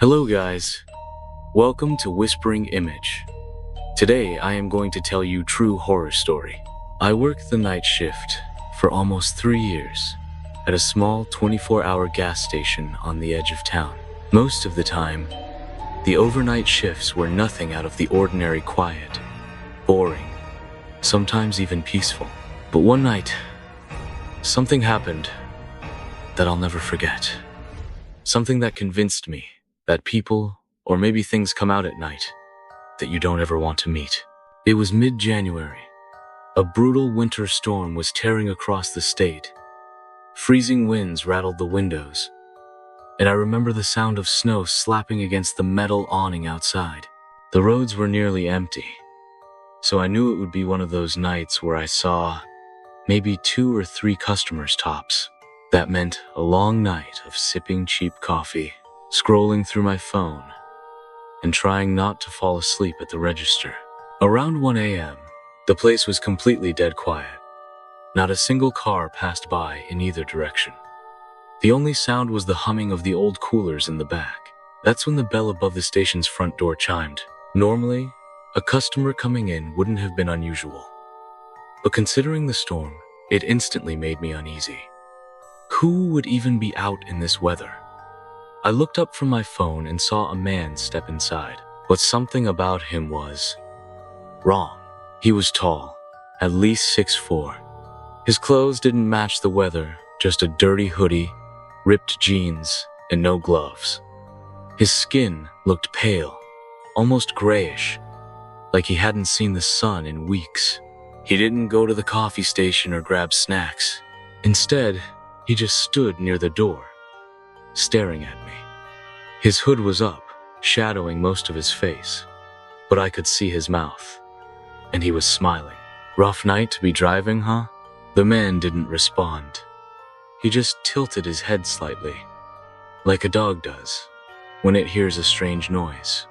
Hello guys, welcome to Whispering Image. Today I am going to tell you true horror story. I worked the night shift for almost 3 years at a small 24-hour gas station on the edge of town. Most of the time, the overnight shifts were nothing out of the ordinary, quiet, boring, sometimes even peaceful. But one night, something happened that I'll never forget. Something that convinced me that people, or maybe things, come out at night that you don't ever want to meet. It was mid-January. A brutal winter storm was tearing across the state. Freezing winds rattled the windows, and I remember the sound of snow slapping against the metal awning outside. The roads were nearly empty, so I knew it would be one of those nights where I saw maybe 2 or 3 customers tops. That meant a long night of sipping cheap coffee, scrolling through my phone, and trying not to fall asleep at the register. Around 1 a.m., the place was completely dead quiet. Not a single car passed by in either direction. The only sound was the humming of the old coolers in the back. That's when the bell above the station's front door chimed. Normally, a customer coming in wouldn't have been unusual. But considering the storm, it instantly made me uneasy. Who would even be out in this weather? I looked up from my phone and saw a man step inside, but something about him was wrong. He was tall, at least 6'4". His clothes didn't match the weather, just a dirty hoodie, ripped jeans, and no gloves. His skin looked pale, almost grayish, like he hadn't seen the sun in weeks. He didn't go to the coffee station or grab snacks. Instead, he just stood near the door, staring at me. His hood was up, shadowing most of his face, but I could see his mouth, and he was smiling. "Rough night to be driving, huh?" The man didn't respond. He just tilted his head slightly, like a dog does when it hears a strange noise.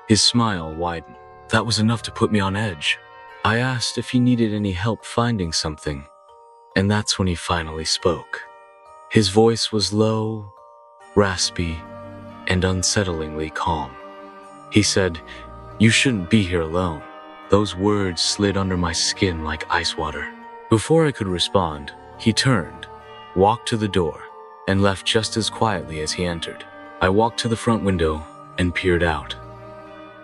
His smile widened. That was enough to put me on edge. I asked if he needed any help finding something, and that's when he finally spoke. His voice was low, raspy, and unsettlingly calm. He said, "You shouldn't be here alone." Those words slid under my skin like ice water. Before I could respond, he turned, walked to the door, and left just as quietly as he entered. I walked to the front window and peered out.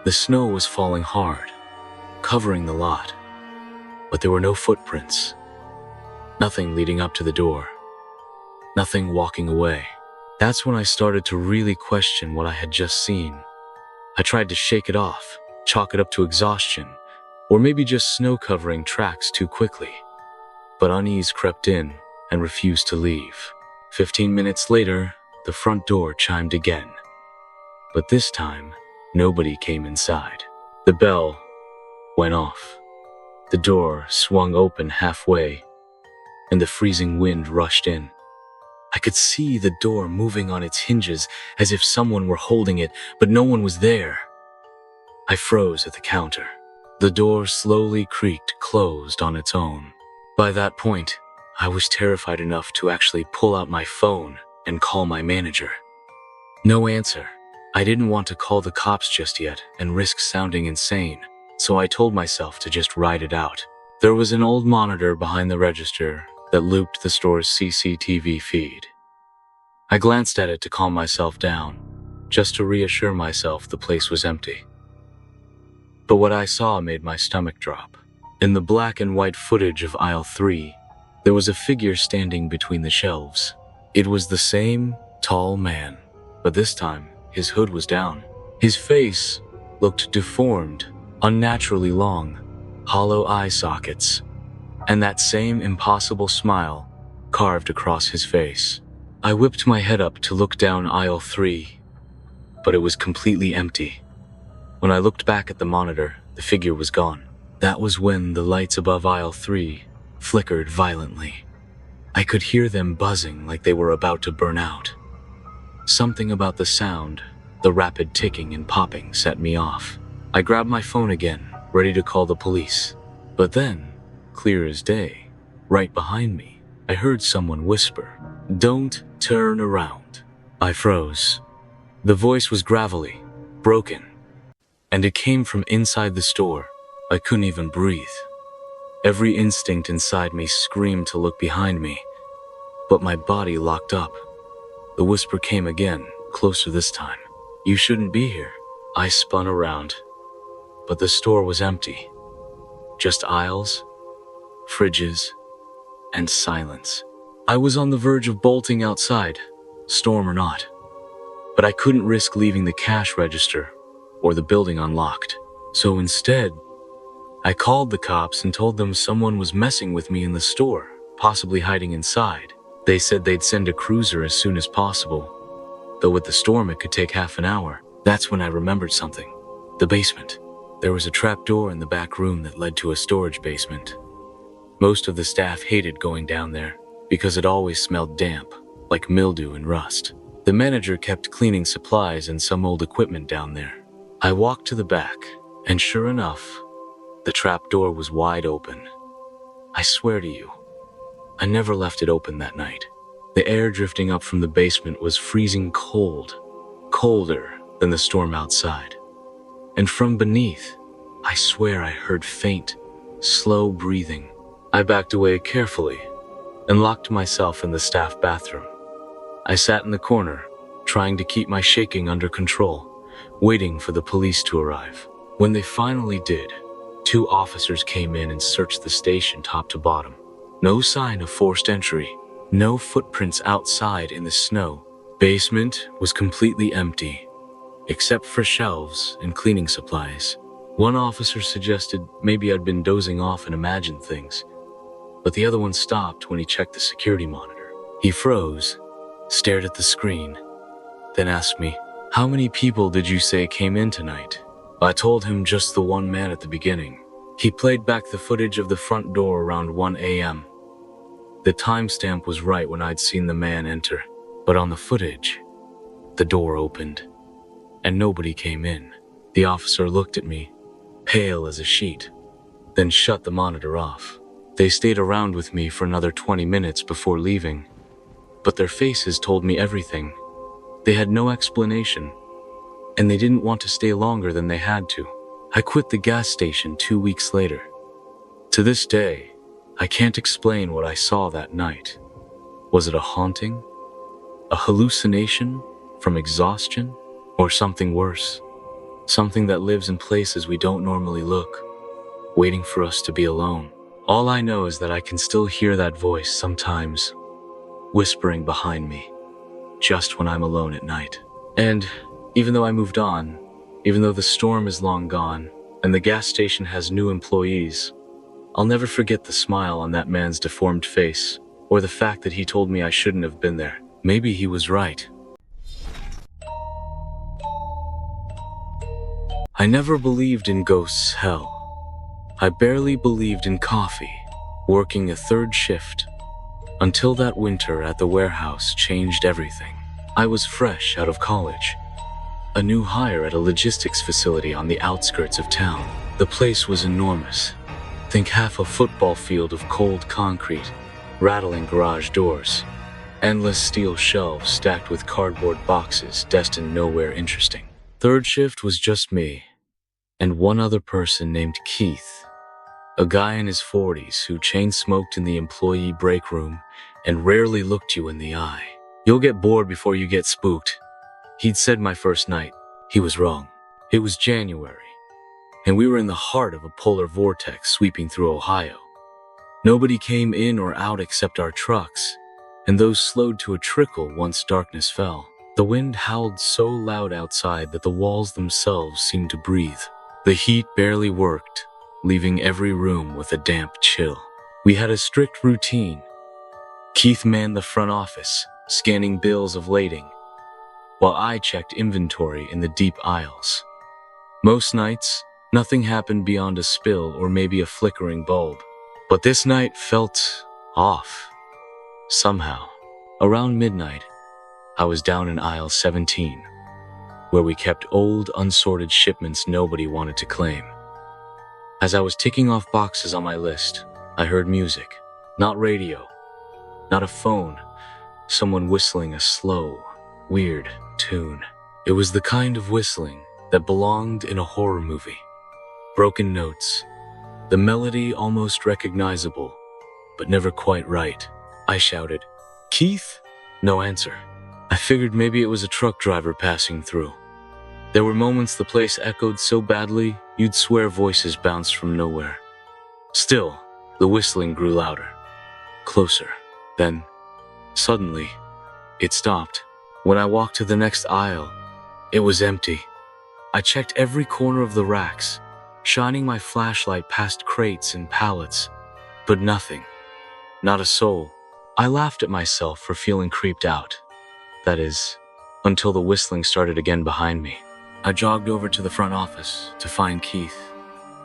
The snow was falling hard, covering the lot, but there were no footprints. Nothing leading up to the door. Nothing walking away. That's when I started to really question what I had just seen. I tried to shake it off, chalk it up to exhaustion, or maybe just snow covering tracks too quickly. But unease crept in and refused to leave. 15 minutes later, the front door chimed again. But this time, nobody came inside. The bell went off. The door swung open halfway, and the freezing wind rushed in. I could see the door moving on its hinges as if someone were holding it, but no one was there. I froze at the counter. The door slowly creaked closed on its own. By that point, I was terrified enough to actually pull out my phone and call my manager. No answer. I didn't want to call the cops just yet and risk sounding insane, so I told myself to just ride it out. There was an old monitor behind the register that looped the store's CCTV feed. I glanced at it to calm myself down, just to reassure myself the place was empty. But what I saw made my stomach drop. In the black and white footage of aisle 3, there was a figure standing between the shelves. It was the same tall man, but this time his hood was down. His face looked deformed, unnaturally long, hollow eye sockets, and that same impossible smile carved across his face. I whipped my head up to look down aisle 3, but it was completely empty. When I looked back at the monitor, the figure was gone. That was when the lights above aisle 3 flickered violently. I could hear them buzzing like they were about to burn out. Something about the sound, the rapid ticking and popping, set me off. I grabbed my phone again, ready to call the police. But then, clear as day, right behind me, I heard someone whisper, "Don't turn around." I froze. The voice was gravelly, broken, and it came from inside the store. I couldn't even breathe. Every instinct inside me screamed to look behind me, but my body locked up. The whisper came again, closer this time. "You shouldn't be here." I spun around, but the store was empty. Just aisles, fridges, and silence. I was on the verge of bolting outside, storm or not, but I couldn't risk leaving the cash register or the building unlocked. So instead, I called the cops and told them someone was messing with me in the store, possibly hiding inside. They said they'd send a cruiser as soon as possible, though with the storm it could take half an hour. That's when I remembered something. The basement. There was a trap door in the back room that led to a storage basement. Most of the staff hated going down there because it always smelled damp, like mildew and rust. The manager kept cleaning supplies and some old equipment down there. I walked to the back, and sure enough, the trap door was wide open. I swear to you, I never left it open that night. The air drifting up from the basement was freezing cold, colder than the storm outside. And from beneath, I swear I heard faint, slow breathing. I backed away carefully and locked myself in the staff bathroom. I sat in the corner, trying to keep my shaking under control, waiting for the police to arrive. When they finally did, 2 officers came in and searched the station top to bottom. No sign of forced entry, no footprints outside in the snow. Basement was completely empty, except for shelves and cleaning supplies. One officer suggested maybe I'd been dozing off and imagined things, but the other one stopped when he checked the security monitor. He froze, stared at the screen, then asked me, "How many people did you say came in tonight?" I told him just the one man at the beginning. He played back the footage of the front door around 1 a.m. The timestamp was right when I'd seen the man enter, but on the footage, the door opened, and nobody came in. The officer looked at me, pale as a sheet, then shut the monitor off. They stayed around with me for another 20 minutes before leaving, but their faces told me everything. They had no explanation, and they didn't want to stay longer than they had to. I quit the gas station 2 weeks later. To this day, I can't explain what I saw that night. Was it a haunting? A hallucination from exhaustion? Or something worse? Something that lives in places we don't normally look, waiting for us to be alone. All I know is that I can still hear that voice sometimes, whispering behind me, just when I'm alone at night. And even though I moved on, even though the storm is long gone, and the gas station has new employees, I'll never forget the smile on that man's deformed face, or the fact that he told me I shouldn't have been there. Maybe he was right. I never believed in ghosts, hell. I barely believed in coffee, working a 3rd shift, until that winter at the warehouse changed everything. I was fresh out of college, a new hire at a logistics facility on the outskirts of town. The place was enormous. Think half a football field of cold concrete, rattling garage doors, endless steel shelves stacked with cardboard boxes destined nowhere interesting. 3rd shift was just me, and one other person named Keith, a guy in his 40s who chain-smoked in the employee break room and rarely looked you in the eye. "You'll get bored before you get spooked," he'd said my first night. He was wrong. It was January, and we were in the heart of a polar vortex sweeping through Ohio. Nobody came in or out except our trucks, and those slowed to a trickle once darkness fell. The wind howled so loud outside that the walls themselves seemed to breathe. The heat barely worked, leaving every room with a damp chill. We had a strict routine. Keith manned the front office, scanning bills of lading, while I checked inventory in the deep aisles. Most nights, nothing happened beyond a spill or maybe a flickering bulb. But this night felt off. Somehow, around midnight, I was down in aisle 17, where we kept old, unsorted shipments nobody wanted to claim. As I was ticking off boxes on my list, I heard music. Not radio, not a phone, someone whistling a slow, weird tune. It was the kind of whistling that belonged in a horror movie. Broken notes, the melody almost recognizable, but never quite right. I shouted, "Keith?" No answer. I figured maybe it was a truck driver passing through. There were moments the place echoed so badly, you'd swear voices bounced from nowhere. Still, the whistling grew louder, closer. Then, suddenly, it stopped. When I walked to the next aisle, it was empty. I checked every corner of the racks, shining my flashlight past crates and pallets, but nothing. Not a soul. I laughed at myself for feeling creeped out. That is, until the whistling started again behind me. I jogged over to the front office to find Keith.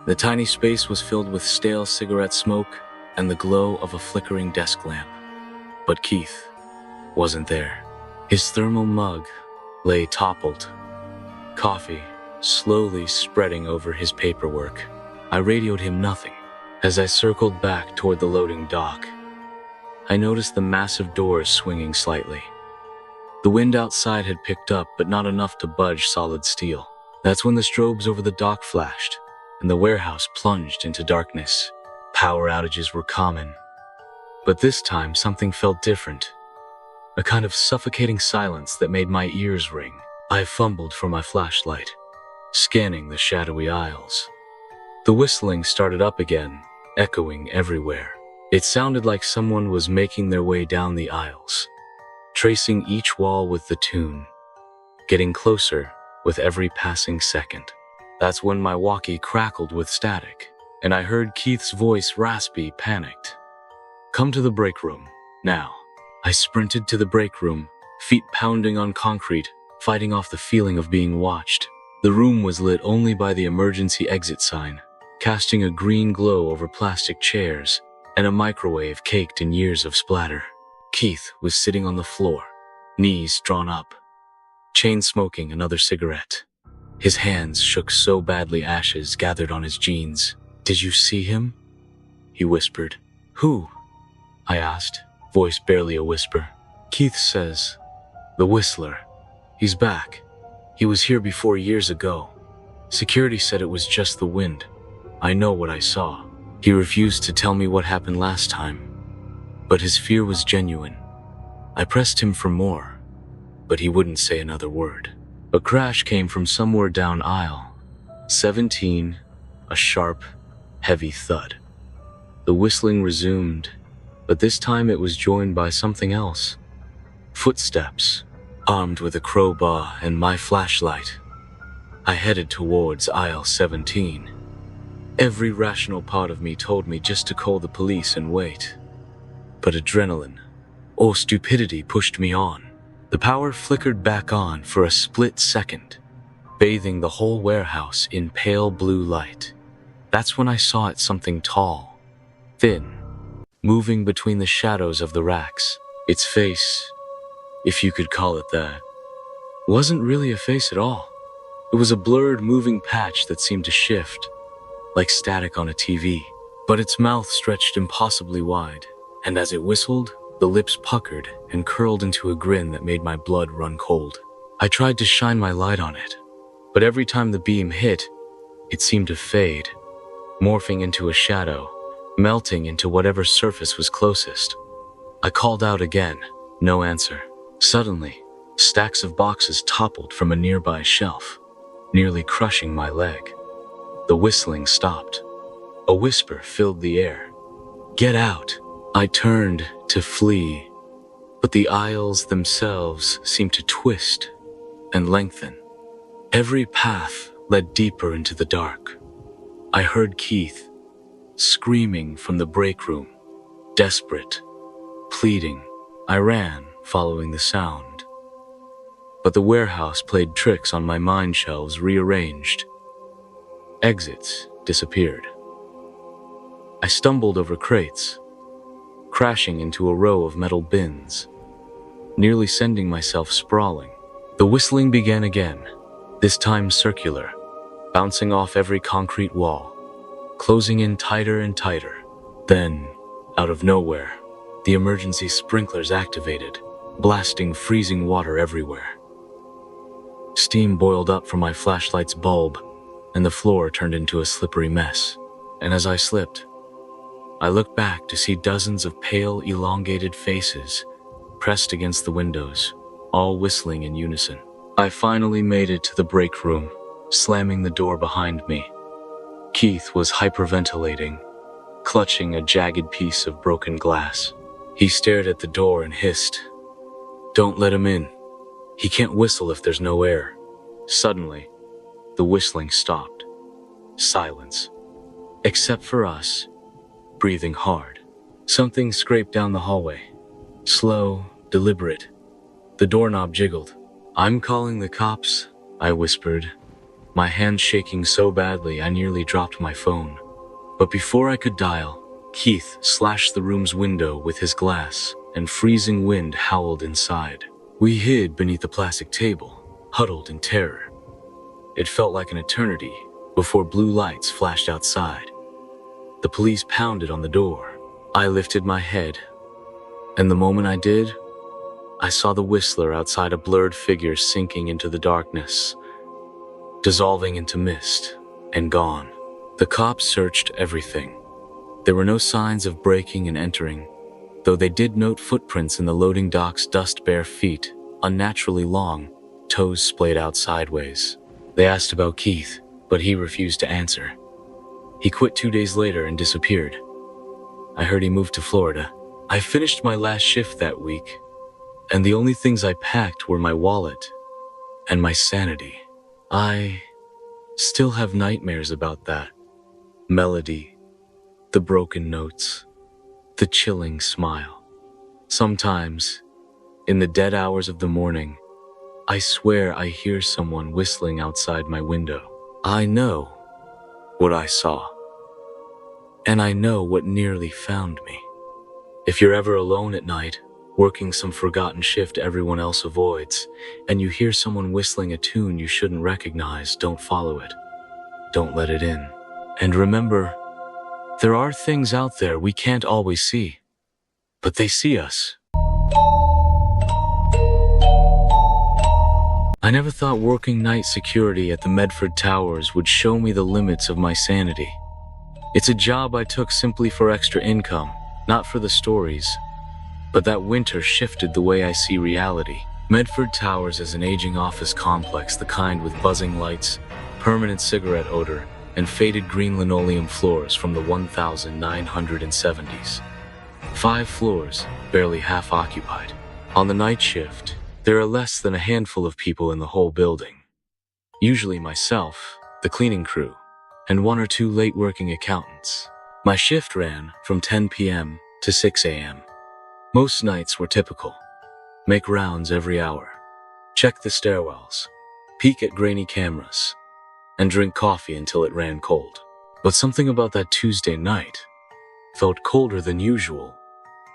The tiny space was filled with stale cigarette smoke and the glow of a flickering desk lamp. But Keith wasn't there. His thermal mug lay toppled, coffee slowly spreading over his paperwork. I radioed him nothing. As I circled back toward the loading dock, I noticed the massive doors swinging slightly. The wind outside had picked up, but not enough to budge solid steel. That's when the strobes over the dock flashed, and the warehouse plunged into darkness. Power outages were common, but this time something felt different. A kind of suffocating silence that made my ears ring. I fumbled for my flashlight, scanning the shadowy aisles. The whistling started up again, echoing everywhere. It sounded like someone was making their way down the aisles, tracing each wall with the tune, getting closer with every passing second. That's when my walkie crackled with static, and I heard Keith's voice, raspy, panicked. "Come to the break room, now." I sprinted to the break room, feet pounding on concrete, fighting off the feeling of being watched. The room was lit only by the emergency exit sign, casting a green glow over plastic chairs and a microwave caked in years of splatter. Keith was sitting on the floor, knees drawn up, chain smoking another cigarette. His hands shook so badly ashes gathered on his jeans. "Did you see him?" he whispered. "Who?" I asked, voice barely a whisper. "Keith says, the Whistler. He's back. He was here before years ago. Security said it was just the wind. I know what I saw." He refused to tell me what happened last time, but his fear was genuine. I pressed him for more, but he wouldn't say another word. A crash came from somewhere down aisle 17, a sharp, heavy thud. The whistling resumed, but this time it was joined by something else. Footsteps, armed with a crowbar and my flashlight. I headed towards aisle 17. Every rational part of me told me just to call the police and wait. But adrenaline, or stupidity, pushed me on. The power flickered back on for a split second, bathing the whole warehouse in pale blue light. That's when I saw it, something tall, thin, moving between the shadows of the racks. Its face, if you could call it that, wasn't really a face at all. It was a blurred, moving patch that seemed to shift, like static on a TV. But its mouth stretched impossibly wide, and as it whistled, the lips puckered and curled into a grin that made my blood run cold. I tried to shine my light on it, but every time the beam hit, it seemed to fade, morphing into a shadow, melting into whatever surface was closest. I called out again, no answer. Suddenly, stacks of boxes toppled from a nearby shelf, nearly crushing my leg. The whistling stopped. A whisper filled the air. "Get out!" I turned to flee, but the aisles themselves seemed to twist and lengthen. Every path led deeper into the dark. I heard Keith screaming from the break room, desperate, pleading. I ran, following the sound. But the warehouse played tricks on my mind, shelves rearranged. Exits disappeared. I stumbled over crates, crashing into a row of metal bins, nearly sending myself sprawling. The whistling began again, this time circular, bouncing off every concrete wall, closing in tighter and tighter. Then, out of nowhere, the emergency sprinklers activated, blasting freezing water everywhere. Steam boiled up from my flashlight's bulb, and the floor turned into a slippery mess. And as I slipped, I looked back to see dozens of pale, elongated faces pressed against the windows, all whistling in unison. I finally made it to the break room, slamming the door behind me. Keith was hyperventilating, clutching a jagged piece of broken glass. He stared at the door and hissed, "Don't let him in. He can't whistle if there's no air." Suddenly, the whistling stopped. Silence. Except for us, breathing hard. Something scraped down the hallway. Slow, deliberate. The doorknob jiggled. "I'm calling the cops," I whispered, my hand shaking so badly I nearly dropped my phone. But before I could dial, Keith slashed the room's window with his glass, and freezing wind howled inside. We hid beneath the plastic table, huddled in terror. It felt like an eternity before blue lights flashed outside. The police pounded on the door. I lifted my head, and the moment I did, I saw the whistler outside, a blurred figure sinking into the darkness, dissolving into mist, and gone. The cops searched everything. There were no signs of breaking and entering, though they did note footprints in the loading dock's dust-bare feet, unnaturally long, toes splayed out sideways. They asked about Keith, but he refused to answer. He quit 2 days later and disappeared. I heard he moved to Florida. I finished my last shift that week, and the only things I packed were my wallet and my sanity. I still have nightmares about that melody, the broken notes, the chilling smile. Sometimes, in the dead hours of the morning, I swear I hear someone whistling outside my window. I know what I saw, and I know what nearly found me. If you're ever alone at night, working some forgotten shift everyone else avoids, and you hear someone whistling a tune you shouldn't recognize, don't follow it. Don't let it in. And remember, there are things out there we can't always see, but they see us. I never thought working night security at the Medford Towers would show me the limits of my sanity. It's a job I took simply for extra income, not for the stories. But that winter shifted the way I see reality. Medford Towers is an aging office complex, the kind with buzzing lights, permanent cigarette odor, and faded green linoleum floors from the 1970s. 5 floors, barely half occupied. On the night shift, there are less than a handful of people in the whole building. Usually myself, the cleaning crew, and 1 or 2 late working accountants. My shift ran from 10 p.m. to 6 a.m. Most nights were typical. Make rounds every hour, check the stairwells, peek at grainy cameras, and drink coffee until it ran cold. But something about that Tuesday night felt colder than usual,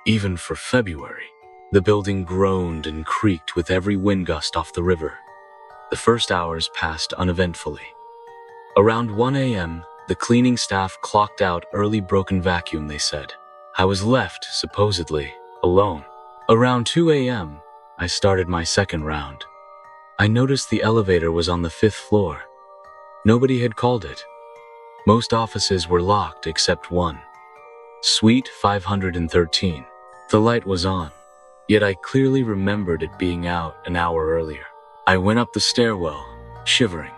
even for February. The building groaned and creaked with every wind gust off the river. The first hours passed uneventfully. Around 1 a.m., the cleaning staff clocked out early, broken vacuum, they said. I was left, supposedly, alone. Around 2 a.m., I started my second round. I noticed the elevator was on the 5th floor. Nobody had called it. Most offices were locked except one. Suite 513. The light was on, yet I clearly remembered it being out an hour earlier. I went up the stairwell, shivering.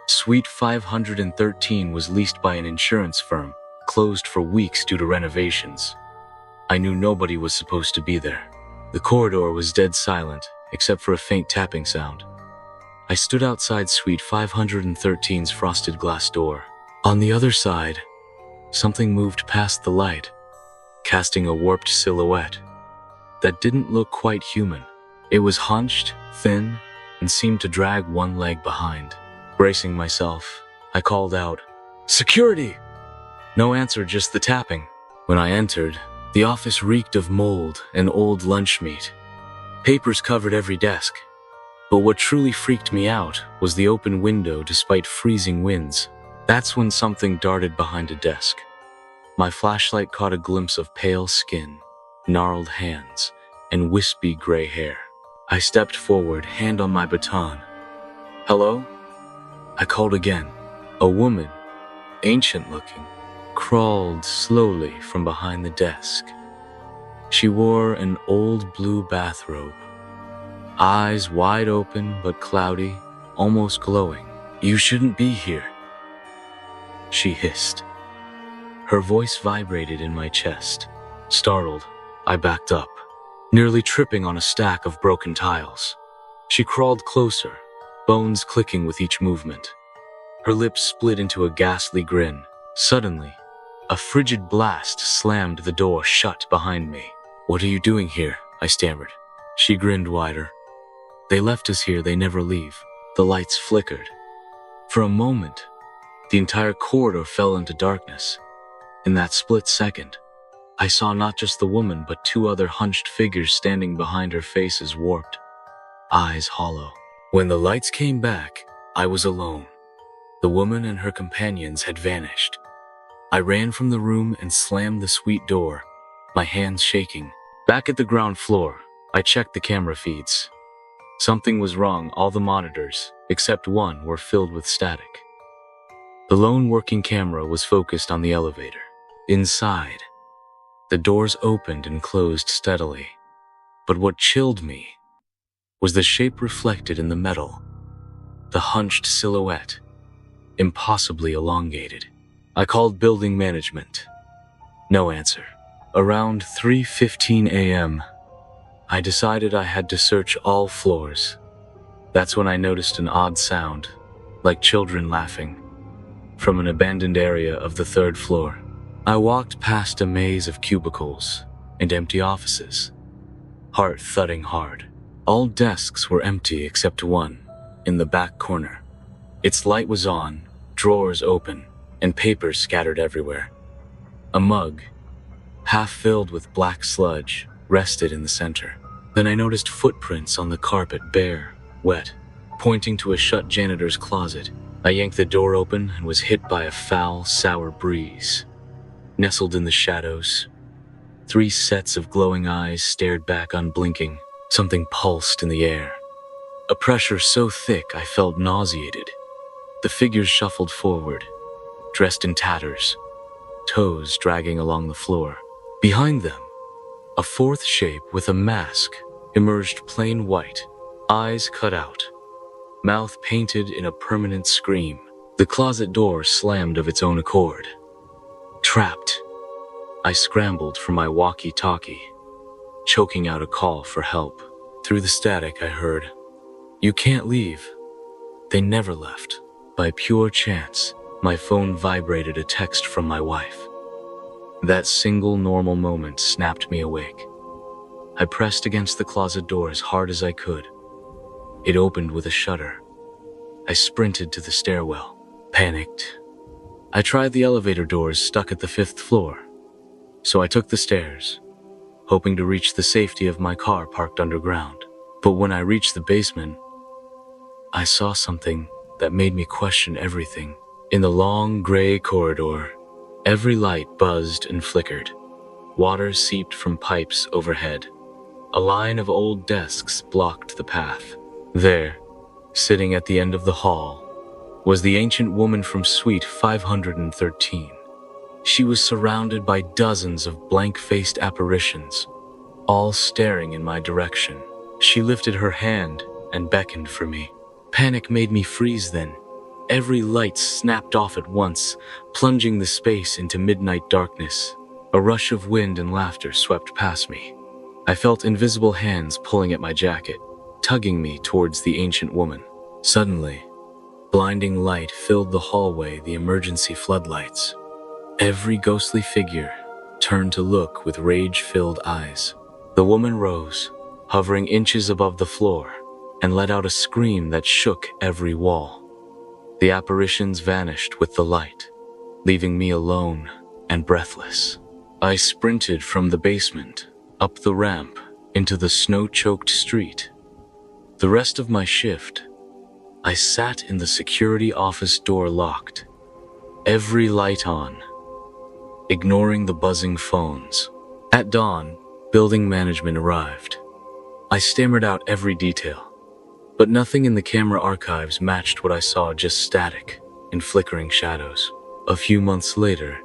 Suite 513 was leased by an insurance firm, closed for weeks due to renovations. I knew nobody was supposed to be there. The corridor was dead silent, except for a faint tapping sound. I stood outside Suite 513's frosted glass door. On the other side, something moved past the light, casting a warped silhouette that didn't look quite human. It was hunched, thin, and seemed to drag one leg behind. Bracing myself, I called out, "Security!" No answer, just the tapping. When I entered, the office reeked of mold and old lunch meat. Papers covered every desk. But what truly freaked me out was the open window despite freezing winds. That's when something darted behind a desk. My flashlight caught a glimpse of pale skin, gnarled hands, and wispy gray hair. I stepped forward, hand on my baton, Hello? I called again. A woman, ancient looking, crawled slowly from behind the desk. She wore an old blue bathrobe, eyes wide open but cloudy, almost glowing. "You shouldn't be here," she hissed. Her voice vibrated in my chest. Startled, I backed up, nearly tripping on a stack of broken tiles. She crawled closer, bones clicking with each movement. Her lips split into a ghastly grin. Suddenly, a frigid blast slammed the door shut behind me. "What are you doing here?" I stammered. She grinned wider. "They left us here, they never leave." The lights flickered. For a moment, the entire corridor fell into darkness. In that split second, I saw not just the woman but two other hunched figures standing behind her, faces warped, eyes hollow. When the lights came back, I was alone. The woman and her companions had vanished. I ran from the room and slammed the suite door, my hands shaking. Back at the ground floor, I checked the camera feeds. Something was wrong. All the monitors, except one, were filled with static. The lone working camera was focused on the elevator. Inside, the doors opened and closed steadily. But what chilled me was the shape reflected in the metal. The hunched silhouette, impossibly elongated. I called building management. No answer. Around 3:15 a.m., I decided I had to search all floors. That's when I noticed an odd sound, like children laughing, from an abandoned area of the third floor. I walked past a maze of cubicles and empty offices, heart thudding hard. All desks were empty except one, in the back corner. Its light was on, drawers open, and papers scattered everywhere. A mug, half filled with black sludge, rested in the center. Then I noticed footprints on the carpet, bare, wet, pointing to a shut janitor's closet. I yanked the door open and was hit by a foul, sour breeze. Nestled in the shadows, 3 sets of glowing eyes stared back unblinking. Something pulsed in the air, a pressure so thick I felt nauseated. The figures shuffled forward, dressed in tatters, toes dragging along the floor. Behind them, a fourth shape with a mask emerged, plain white, eyes cut out, mouth painted in a permanent scream. The closet door slammed of its own accord. Trapped, I scrambled for my walkie-talkie, choking out a call for help. Through the static I heard, "You can't leave." They never left. By pure chance, my phone vibrated, a text from my wife. That single normal moment snapped me awake. I pressed against the closet door as hard as I could. It opened with a shudder. I sprinted to the stairwell, panicked. I tried the elevator doors stuck at the 5th floor, so I took the stairs, hoping to reach the safety of my car parked underground. But when I reached the basement, I saw something that made me question everything. In the long gray corridor, every light buzzed and flickered. Water seeped from pipes overhead. A line of old desks blocked the path. There, sitting at the end of the hall, was the ancient woman from suite 513. She was surrounded by dozens of blank-faced apparitions, all staring in my direction. She lifted her hand and beckoned for me. Panic made me freeze then. Every light snapped off at once, plunging the space into midnight darkness. A rush of wind and laughter swept past me. I felt invisible hands pulling at my jacket, tugging me towards the ancient woman. Suddenly, blinding light filled the hallway, the emergency floodlights. Every ghostly figure turned to look with rage-filled eyes. The woman rose, hovering inches above the floor, and let out a scream that shook every wall. The apparitions vanished with the light, leaving me alone and breathless. I sprinted from the basement, up the ramp, into the snow-choked street. The rest of my shift, I sat in the security office door locked, every light on, ignoring the buzzing phones. At dawn, building management arrived. I stammered out every detail. But nothing in the camera archives matched what I saw, just static and flickering shadows. A few months later,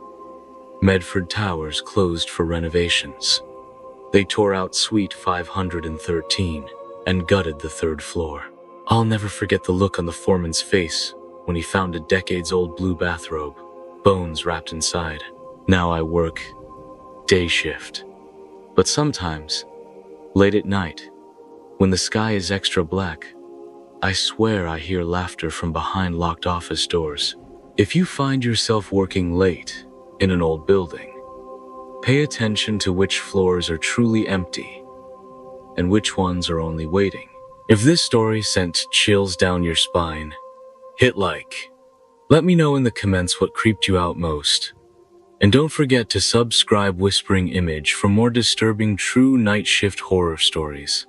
Medford Towers closed for renovations. They tore out Suite 513 and gutted the third floor. I'll never forget the look on the foreman's face when he found a decades-old blue bathrobe, bones wrapped inside. Now I work day shift. But sometimes, late at night, when the sky is extra black, I swear I hear laughter from behind locked office doors. If you find yourself working late in an old building, pay attention to which floors are truly empty and which ones are only waiting. If this story sent chills down your spine, hit like. Let me know in the comments what creeped you out most. And don't forget to subscribe Whispering Image for more disturbing true night shift horror stories.